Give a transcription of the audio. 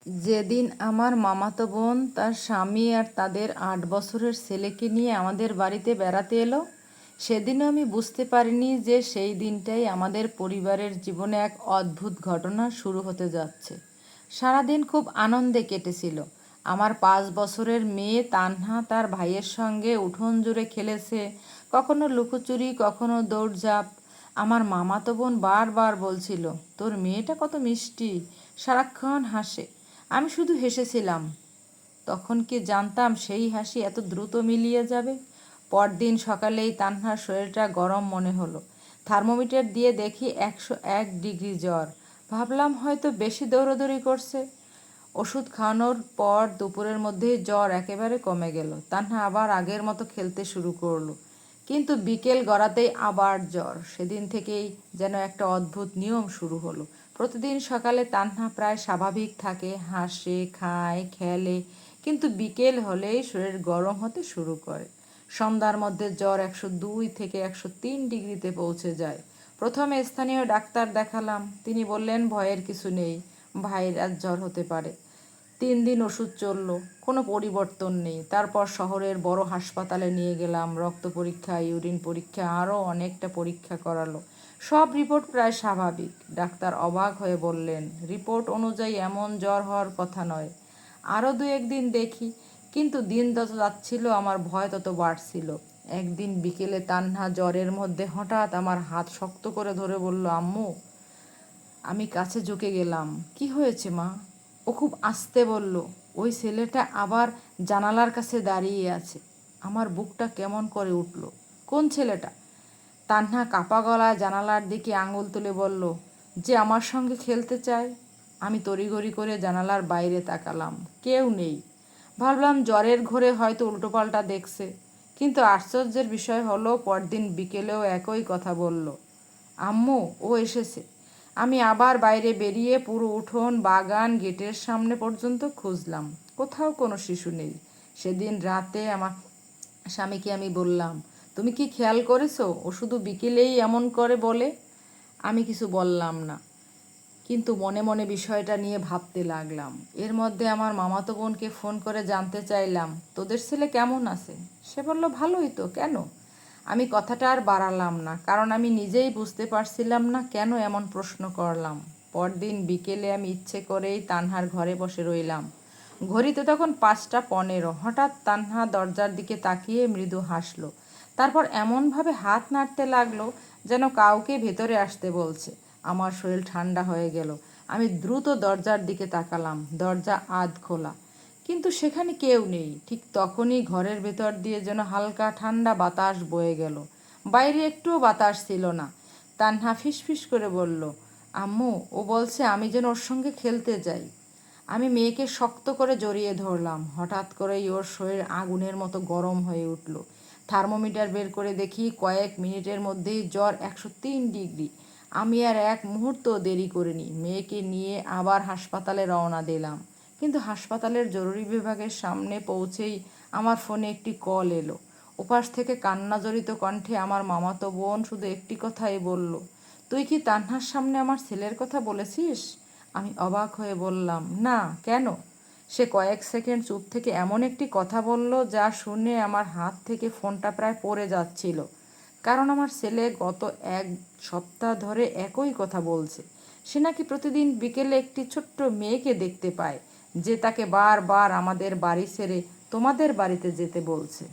যেদিন আমার মামাতো বোন তার স্বামী আর তাদের 8 বছরের ছেলেকে নিয়ে আমাদের বাড়িতে বেড়াতে এলো, সেদিনও আমি বুঝতে পারিনি যে সেই দিনটাই আমাদের পরিবারের জীবনে এক অদ্ভুত ঘটনা শুরু হতে যাচ্ছে। সারাদিন খুব আনন্দে কেটেছিল। আমার 5 বছরের মেয়ে তানহা তার ভাইয়ের সঙ্গে উঠোন জুড়ে খেলেছে, কখনো লুকোচুরি, কখনো দৌড়ঝাঁপ। আমার মামাতো বোন বারবার বলছিল, তোর মেয়েটা কত মিষ্টি, সারাক্ষণ হাসে। আমি শুধু হেসেছিলাম। তখন কি জানতাম সেই হাসি এত দ্রুত মিলিয়ে যাবে। পরদিন সকালেই তানহার শরীরটা গরম মনে হলো। থার্মোমিটার দিয়ে দেখি 101 ডিগ্রি জ্বর। ভাবলাম হয়তো বেশি দৌড়াদৌড়ি করছে। ওষুধ খাওয়ানোর পর দুপুরের মধ্যেই জ্বর একেবারে কমে গেল। তানহা আবার আগের মতো খেলতে শুরু করলো। কিন্তু বিকেল গড়াতেই আবার জ্বর। সেদিন থেকেই যেন একটা অদ্ভুত নিয়ম শুরু হলো। প্রতিদিন সকালে তানহা প্রায় স্বাভাবিক থাকে, হাসে, খায়, খেলে, কিন্তু বিকেল হলেই শরীর গরম হতে শুরু করে। সন্ধ্যার মধ্যে জ্বর 102 থেকে 103 ডিগ্রিতে পৌঁছে যায়। প্রথমে স্থানীয় ডাক্তার দেখালাম। তিনি বললেন ভয়ের কিছু নেই, ভাইরাস জ্বর হতে পারে। 3 দিন ওষুধ চলল, কোনো পরিবর্তন নেই। তারপর শহরের বড় হাসপাতালে নিয়ে গেলাম। রক্ত পরীক্ষা, ইউরিন পরীক্ষা, আরও অনেকটা পরীক্ষা করালো। সব রিপোর্ট প্রায় স্বাভাবিক। ডাক্তার অবাক হয়ে বললেন, রিপোর্ট অনুযায়ী এমন জ্বর হওয়ার কথা নয়, আরও 2-1 দিন দেখি। কিন্তু দিন যত যাচ্ছিল আমার ভয় তত বাড়ছিল। একদিন বিকেলে তান্হা জ্বরের মধ্যে হঠাৎ আমার হাত শক্ত করে ধরে বলল, আম্মু। আমি কাছে ঝুঁকে গেলাম। কি হয়েছে মা? ও খুব আস্তে বলল, ওই ছেলেটা আবার জানালার কাছে দাঁড়িয়ে আছে। আমার বুকটা কেমন করে উঠল। কোন ছেলেটা? তান্হা কাপা গলায় জানালার দিকে আঙুল তুলে বলল, যে আমার সঙ্গে খেলতে চায়। আমি তড়িঘড়ি করে জানালার বাইরে তাকালাম। কেউ নেই। ভাবলাম জ্বরের ঘোরে হয়তো উল্টোপাল্টা দেখছে। কিন্তু আশ্চর্যের বিষয় হলো পরদিন বিকেলেও একই কথা বলল, আম্মু ও এসেছে। আমি আবার বাইরে বেরিয়ে পুরো উঠোন, বাগান, গেটের সামনে পর্যন্ত খুঁজলাম। কোথাও কোনো শিশু নেই। সেদিন রাতে আমার স্বামীকে আমি বললাম, তুমি কি খেয়াল করেছো ও শুধু বিকেলেই এমন করে বলে? আমি কিছু বললাম না, কিন্তু মনে মনে বিষয়টা নিয়ে ভাবতে লাগলাম। এর মধ্যে আমার মামাতো বোনকে ফোন করে জানতে চাইলাম, তোদের ছেলে কেমন আছে? সে বলল, ভালোই তো, কেন? আমি কথাটা আর বাড়ালাম না, কারণ আমি নিজেই বুঝতে পারছিলাম না কেন এমন প্রশ্ন করলাম। পরদিন বিকেলে আমি ইচ্ছে করেই তানহার ঘরে বসে রইলাম। ঘড়িতে তখন 5টা 15। হঠাৎ তানহা দরজার দিকে তাকিয়ে মৃদু হাসলো। তারপর এমনভাবে হাত নাড়তে লাগলো যেন কাউকে ভেতরে আসতে বলছে। আমার শরীর ঠান্ডা হয়ে গেল। আমি দ্রুত দরজার দিকে তাকালাম। দরজা আধ খোলা, কিন্তু সেখানে কেউ নেই। ঠিক তখনই ঘরের ভেতর দিয়ে যেন হালকা ঠান্ডা বাতাস বয়ে গেল। বাইরে একটুও বাতাস ছিল না। তানহা ফিসফিস করে বলল, আম্মু, ও বলছে আমি যেন ওর সঙ্গে খেলতে যাই। আমি মেয়েকে শক্ত করে জড়িয়ে ধরলাম। হঠাৎ করেই ওর শরীর আগুনের মতো গরম হয়ে উঠল। থার্মোমিটার বের করে দেখি কয়েক মিনিটের মধ্যেই জ্বর 103 ডিগ্রি। আমি আর এক মুহূর্ত দেরি করিনি। মেয়েকে নিয়ে আবার হাসপাতালে রওনা দিলাম। কিন্তু হাসপাতালের জরুরি বিভাগের সামনে পৌঁছেই আমার ফোনে একটি কল এলো। ওপাশ থেকে কান্নাজড়িত কণ্ঠে আমার মামাতো বোন শুধু একটি কথাই বলল, তুই কি তান্হার সামনে আমার ছেলের কথা বলেছিস? আমি অবাক হয়ে বললাম, না, কেন? সে কয়েক সেকেন্ড চুপ থেকে এমন একটি কথা বলল যা শুনে আমার হাত থেকে ফোনটা প্রায় পড়ে যাচ্ছিল। কারণ আমার ছেলে গত 1 সপ্তাহ ধরে একই কথা বলছে। সে নাকি প্রতিদিন বিকেলে একটি ছোট্ট মেয়েকে দেখতে পায়, যে তাকে বারবার আমাদের বাড়ি ছেড়ে তোমাদের বাড়িতে যেতে বলছে।